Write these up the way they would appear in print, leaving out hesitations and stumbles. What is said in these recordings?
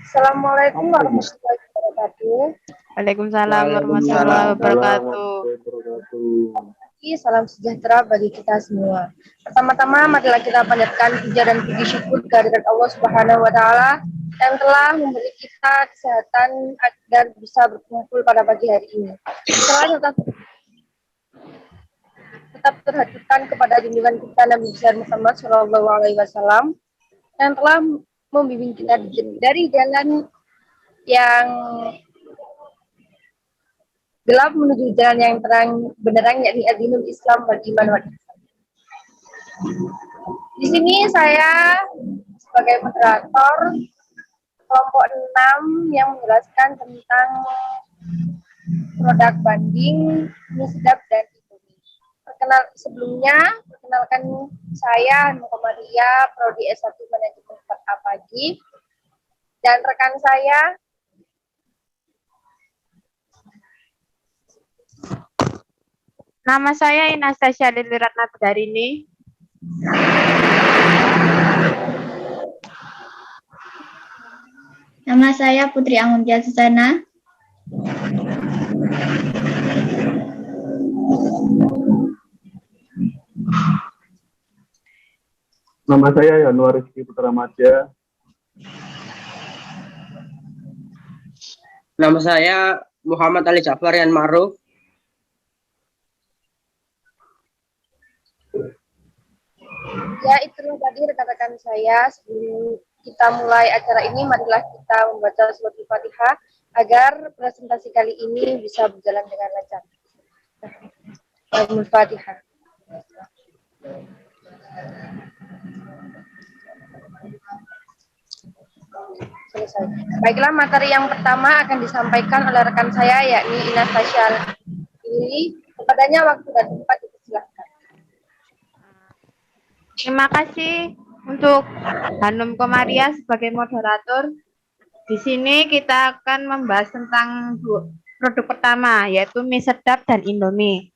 Assalamualaikum warahmatullahi wabarakatuh. Waalaikumsalam warahmatullahi Waalaikumsalam wabarakatuh. warahmatullahi wabarakatuh. Salam sejahtera bagi kita semua. Pertama-tama, marilah kita panjatkan puja dan puji syukur kehadirat Allah Subhanahu wa Ta'ala yang telah memberi kita kesehatan agar bisa berkumpul pada pagi hari ini. Selain tetap terhadapkan kepada junjungan kita Nabi besar Muhammad SAW yang telah membimbing kita dari jalan yang gelap menuju jalan yang terang benderang, yakni adinul Islam wal iman wal ihsan. Di sini saya sebagai moderator kelompok 6 yang menjelaskan tentang produk banding mie sedap dan Indomie. Perkenalkan saya Muhammadiyah Prodi S1 Manajemen Pagi dan rekan saya Nama saya Inastasia Lili Ratna Bedarini. Nama saya Putri Anguntia Susana. Nama saya Yanuar Rizky Putra Madya. Nama saya Muhammad Ali Jafar Yan Maruf. Ya, itulah tadi rekan-rekan saya. Sebelum kita mulai acara ini, marilah kita membaca surat Al-Fatihah agar presentasi kali ini bisa berjalan dengan lancar. Al-Fatihah. Selesai. Baiklah, materi yang pertama akan disampaikan oleh rekan saya, yakni Inastasia Lili. Kepadanya waktu dan tempat dipersilahkan. Terima kasih untuk Hanum Komaria sebagai moderator. Di sini kita akan membahas tentang produk pertama, yaitu mie sedap dan Indomie.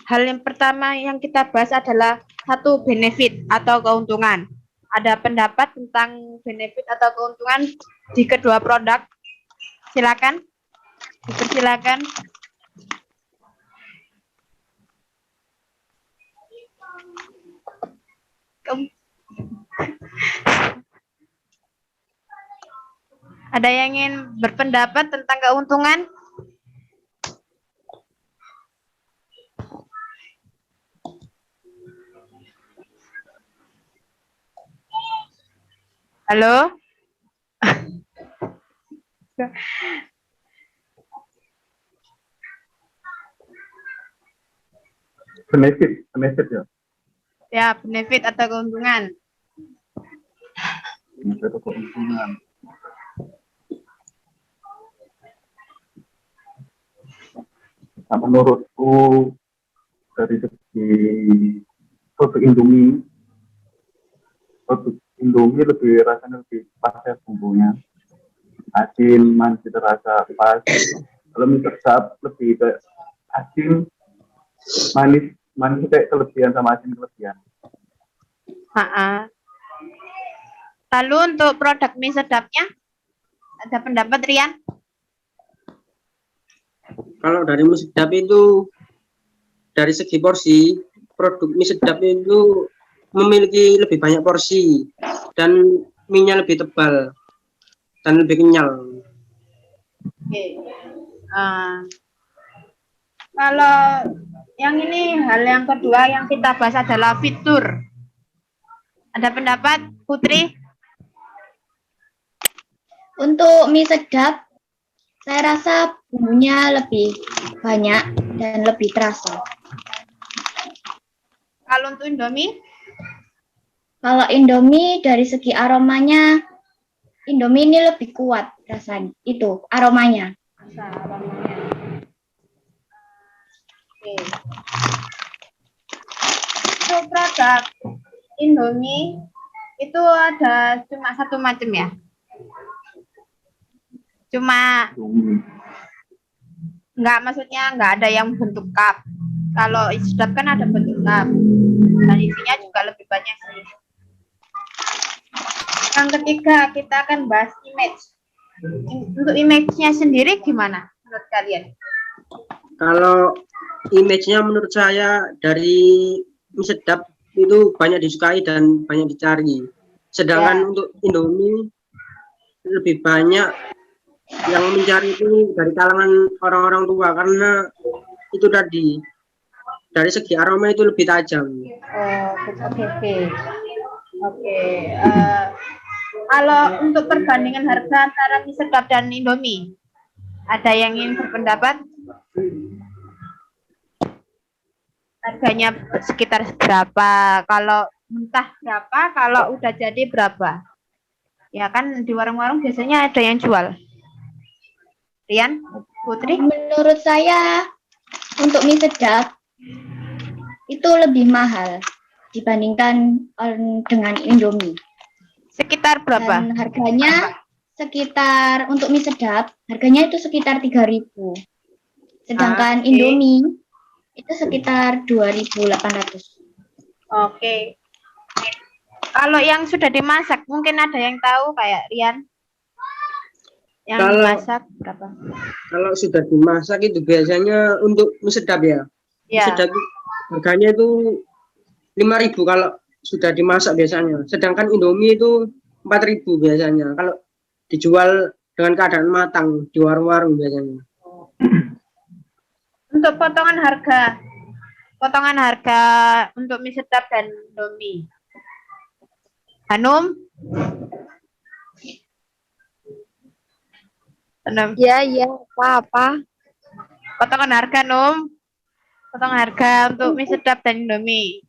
Hal yang pertama yang kita bahas adalah satu, benefit atau keuntungan. Ada pendapat tentang benefit atau keuntungan di kedua produk? Silakan, dipersilakan. Ada yang ingin berpendapat tentang keuntungan? Halo? Benefit ya. Ya, benefit atau keuntungan. Benefit atau keuntungan. Nah, menurutku dari segi produk Indomie lebih rasanya lebih pas ya, bumbunya asin, manis, terasa pas. Kalau mie sedap lebih kayak asin, manis kayak kelebihan sama asin kelebihan. Lalu untuk produk mie sedapnya, ada pendapat Rian? Kalau dari mie sedap itu, dari segi porsi, produk mie sedap itu memiliki lebih banyak porsi dan mie-nya lebih tebal dan lebih kenyal. Oke. Kalau yang ini, hal yang kedua yang kita bahas adalah fitur. Ada pendapat, Putri? Untuk mie sedap, saya rasa bumbunya lebih banyak dan lebih terasa. Kalau untuk Indomie? Kalau Indomie dari segi aromanya, Indomie ini lebih kuat rasanya, itu aromanya. Oke. Untuk produk Indomie itu ada cuma satu macam ya? Cuma maksudnya nggak ada yang bentuk cup. Kalau sedap kan ada bentuk cup dan isinya juga lebih banyak sih. Yang ketiga, kita akan bahas image. Untuk image-nya sendiri gimana menurut kalian? Kalau image-nya menurut saya dari mie sedap itu banyak disukai dan banyak dicari. Sedangkan Ya. untuk Indomie lebih banyak yang mencari itu dari kalangan orang-orang tua karena itu tadi dari segi aroma itu lebih tajam. Oh, oke. Oke. Kalau untuk perbandingan harga antara mie sedap dan Indomie, ada yang ingin berpendapat? Harganya sekitar berapa? Kalau mentah berapa? Kalau udah jadi berapa? Ya kan di warung-warung biasanya ada yang jual. Rian, Putri? Menurut saya untuk mie sedap itu lebih mahal dibandingkan dengan Indomie. Sekitar berapa? Dan harganya sekitar untuk mie sedap harganya itu sekitar 3.000. Sedangkan Oke. Indomie itu sekitar 2.800. Oke. Kalau yang sudah dimasak, mungkin ada yang tahu kayak Rian. Yang Kalau- dimasak berapa? Kalau sudah dimasak itu biasanya untuk mie sedap ya. Mie Ya. sedap harganya itu 5.000 kalau sudah dimasak biasanya. Sedangkan Indomie itu 4.000 biasanya. Kalau dijual dengan keadaan matang di warung-warung biasanya. Untuk potongan harga untuk mie sedap dan Indomie. Hanum? Hanum, Ya, apa-apa. potongan harga, Num. Potongan harga untuk mie sedap dan Indomie.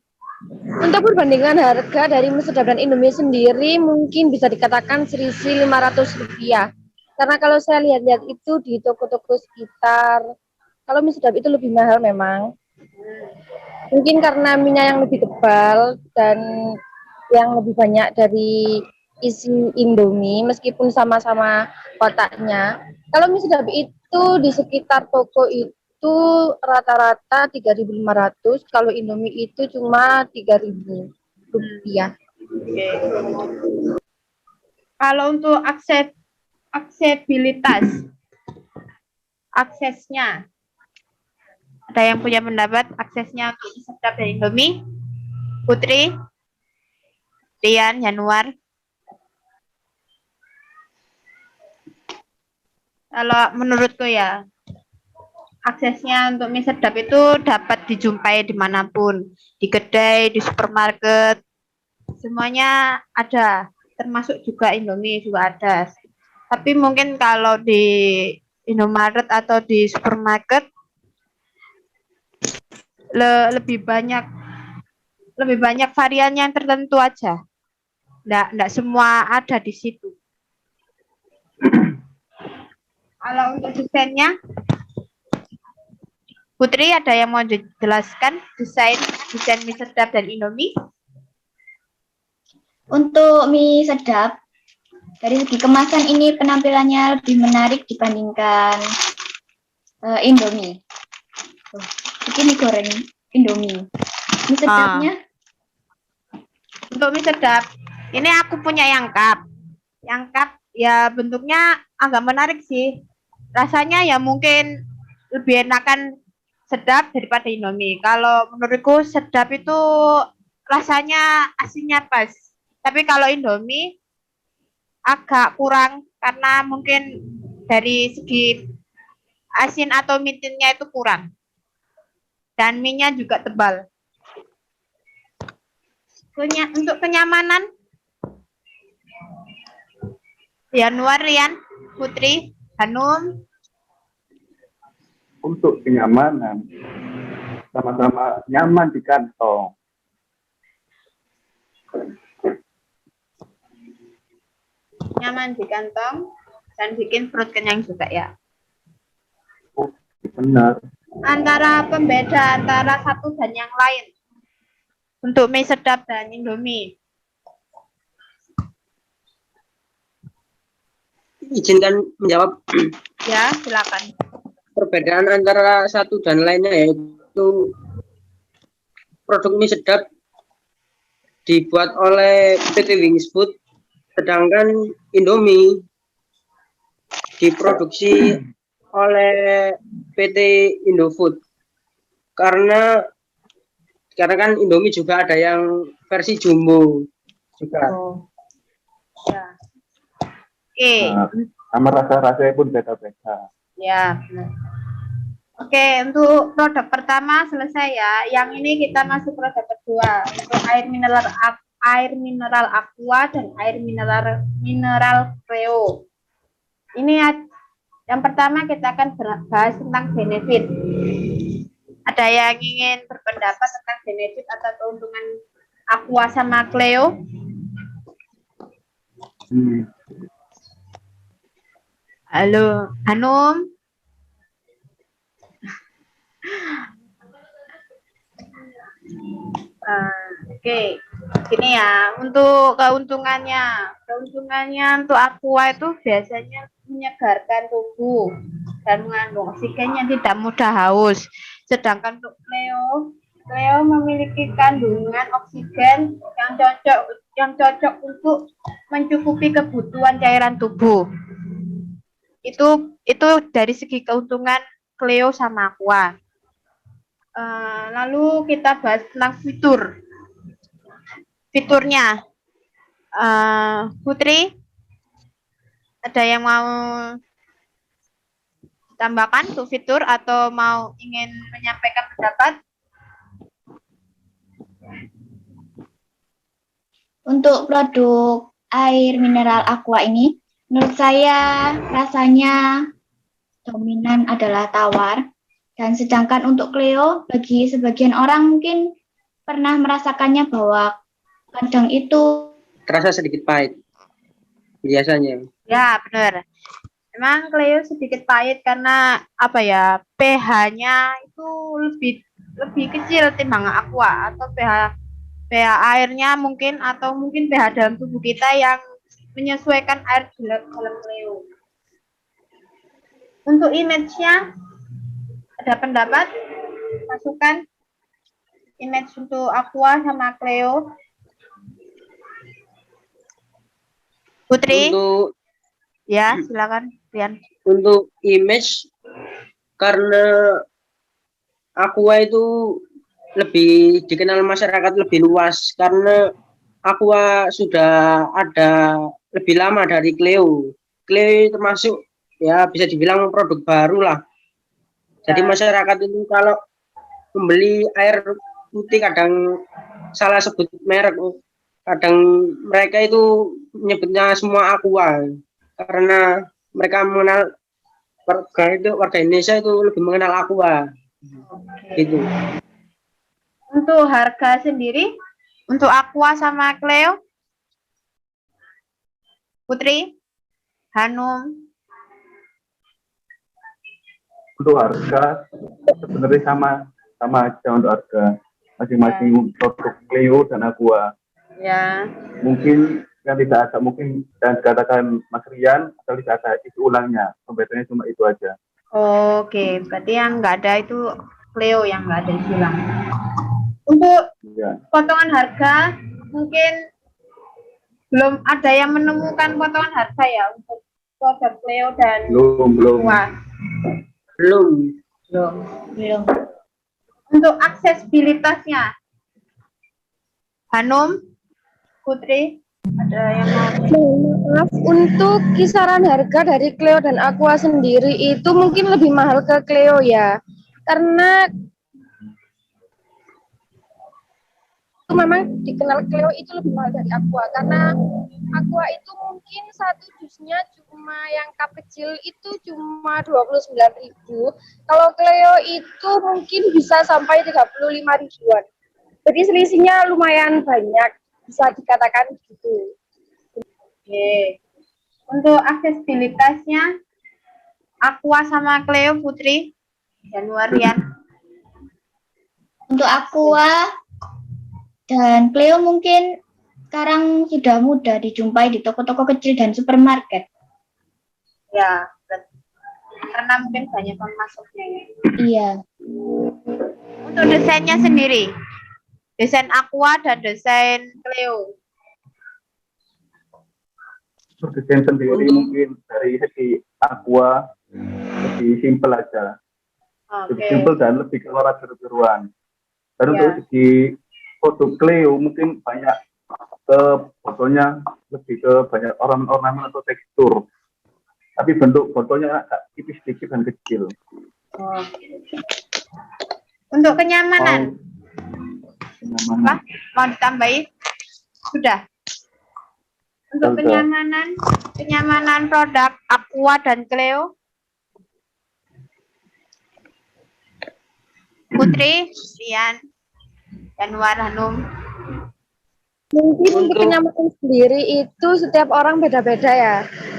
Untuk perbandingan harga dari mie sedap dan Indomie sendiri mungkin bisa dikatakan selisih Rp500. Karena kalau saya lihat-lihat itu di toko-toko sekitar, kalau mie sedap itu lebih mahal memang. Mungkin karena minyak yang lebih tebal dan yang lebih banyak dari isi Indomie meskipun sama-sama kotaknya. Kalau mie sedap itu di sekitar toko itu rata-rata 3.500, kalau Indomie itu cuma Rp3.000. Oke. Kalau untuk aksesnya, ada yang punya pendapat aksesnya untuk mie sedap dan Indomie? Putri, Rian, Januar. Kalau menurutku ya, aksesnya untuk mie sedap itu dapat dijumpai dimanapun, di kedai, di supermarket, semuanya ada, termasuk juga Indomie juga ada. Tapi mungkin kalau di Indomaret atau di supermarket lebih banyak varian yang tertentu aja. Nggak semua ada di situ. Kalau untuk desainnya, Putri ada yang mau dijelaskan desain mie sedap dan Indomie? Untuk mie sedap dari segi kemasan ini penampilannya lebih menarik dibandingkan Indomie. Tuh, ini goreng Indomie. Mie sedapnya Untuk mie sedap, ini aku punya yang cup. Yang cup ya bentuknya agak menarik sih. Rasanya ya mungkin lebih enakan sedap daripada Indomie. Kalau menurutku sedap itu rasanya asinnya pas. Tapi kalau Indomie agak kurang karena mungkin dari segi asin atau mitinnya itu kurang. Dan mie-nya juga tebal. Untuk kenyamanan, Januar, Rian, Putri, Hanum. Untuk kenyamanan, sama-sama nyaman di kantong. Nyaman di kantong dan bikin perut kenyang juga ya. Oh, benar. Pembeda antara satu dan yang lain untuk mie sedap dan Indomie. Izinkan menjawab. Ya, silakan. Perbedaan antara satu dan lainnya yaitu produk mie sedap dibuat oleh PT Wings Food Sedangkan Indomie diproduksi oleh PT Indofood karena kan Indomie juga ada yang versi jumbo juga. Oh. Ya. Oke. Nah, sama rasa-rasanya pun beda-beda. Ya, benar. Oke, untuk produk pertama selesai ya. Yang ini kita masuk produk kedua untuk air mineral aqua dan air mineral Cleo. Ini yang pertama kita akan bahas tentang benefit. Ada yang ingin berpendapat tentang benefit atau keuntungan aqua sama Cleo? Halo, Hanum. Oke, gini ya, untuk keuntungannya untuk aqua itu biasanya menyegarkan tubuh dan mengandung oksigen yang tidak mudah haus. Sedangkan untuk Cleo memiliki kandungan oksigen yang cocok untuk mencukupi kebutuhan cairan tubuh. Itu dari segi keuntungan Cleo sama aqua. Lalu kita bahas tentang fiturnya. Putri, ada yang mau tambahkan untuk fitur atau mau ingin menyampaikan pendapat? Untuk produk air mineral aqua ini, menurut saya rasanya dominan adalah tawar. Dan sedangkan untuk Cleo, bagi sebagian orang mungkin pernah merasakannya bahwa kadang itu Terasa sedikit pahit biasanya. Ya, benar. Memang Cleo sedikit pahit karena apa ya? pH-nya itu lebih kecil timbang aqua atau pH airnya mungkin atau mungkin pH dalam tubuh kita yang menyesuaikan air dalam Cleo. Untuk image-nya ada pendapat? Masukan image untuk aqua sama Cleo? Putri? Untuk Ya, silakan, Rian. untuk image karena Aqua itu lebih dikenal masyarakat lebih luas karena Aqua sudah ada lebih lama dari Cleo. Cleo termasuk ya bisa dibilang produk baru lah. Jadi masyarakat itu kalau membeli air putih kadang salah sebut merek, kadang mereka itu menyebutnya semua Aqua karena mereka mengenal warga Indonesia itu lebih mengenal Aqua. Gitu. Untuk harga sendiri, untuk aqua sama Cleo, Putri, Hanum. Untuk harga sebenarnya sama aja untuk harga masing-masing produk Cleo dan Aqua. Ya. Mungkin yang tidak ada, mungkin yang dikatakan Mas Rian atau tidak ada isi ulangnya, pembedaannya cuma itu aja. Oke, berarti yang nggak ada itu Cleo yang nggak ada silang. Untuk potongan harga mungkin belum ada yang menemukan potongan harga ya untuk produk Cleo dan belum. Untuk aksesibilitasnya, Hanum, Putri, ada yang mau? Maaf, untuk kisaran harga dari Cleo dan Aqua sendiri itu mungkin lebih mahal ke Cleo ya, karena itu memang dikenal Cleo itu lebih mahal dari Aqua, karena Aqua itu mungkin satu dusnya cuma yang cup kecil itu cuma 29.000. Kalau Cleo itu mungkin bisa sampai 35 ribuan. Jadi selisihnya lumayan banyak, bisa dikatakan gitu. Oke. Untuk aksesibilitasnya, Aqua sama Cleo, Putri, Januarian. untuk Aqua dan Cleo mungkin sekarang sudah mudah dijumpai di toko-toko kecil dan supermarket. Ya, karena mungkin banyak pemasoknya ya. Iya. Untuk desainnya sendiri, desain Aqua dan desain Cleo. desain sendiri mungkin dari segi aqua lebih simpel aja, lebih Oke. simpel dan lebih keluar biru-biruan. Dan Ya. untuk segi produk Cleo mungkin banyak ke fotonya lebih ke banyak ornamen atau tekstur, tapi bentuk fotonya agak tipis sedikit dan kecil. Untuk kenyamanan, Nyaman. mau ditambahi? Sudah. Untuk Sudah. kenyamanan produk Aqua dan Cleo. Putri, Rian, Januar, Hanum. Mungkin untuk Untuk- kenyamanan sendiri itu setiap orang beda-beda ya.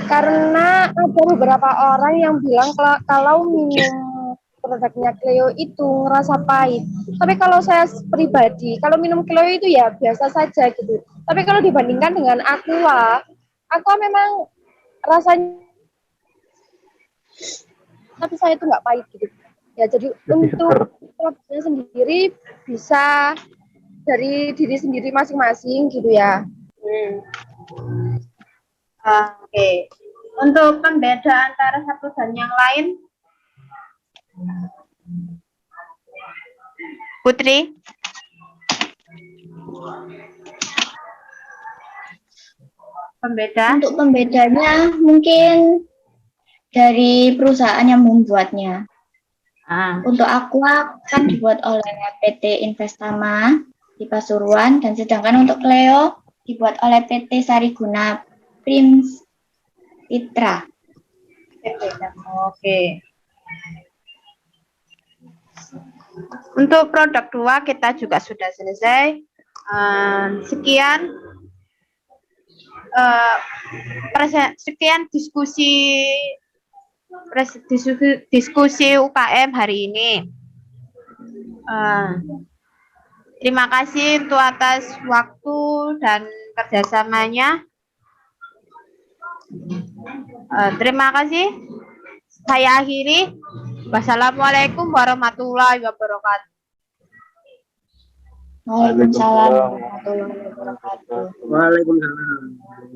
Karena ada beberapa orang yang bilang kalau minum produknya Cleo itu ngerasa pahit. Tapi kalau saya pribadi, kalau minum Cleo itu ya biasa saja gitu. Tapi kalau dibandingkan dengan Aqua memang rasanya, tapi saya itu nggak pahit gitu. Ya jadi Lebih untuk seger. produknya sendiri bisa dari diri sendiri masing-masing gitu ya. Oke. Untuk pembeda antara satu dan yang lain, Putri. Pembeda. Untuk pembedanya mungkin dari perusahaan yang membuatnya. Untuk Aqua kan dibuat oleh PT Investama di Pasuruan, dan sedangkan untuk Cleo dibuat oleh PT Sariguna Prims Citra. Oke. Untuk produk 2 kita juga sudah selesai. Sekian diskusi UKM hari ini. Terima kasih untuk atas waktu dan kerjasamanya. Terima kasih. Saya akhiri. Wassalamualaikum warahmatullahi wabarakatuh. Waalaikumsalam warahmatullahi wabarakatuh. Waalaikumsalam.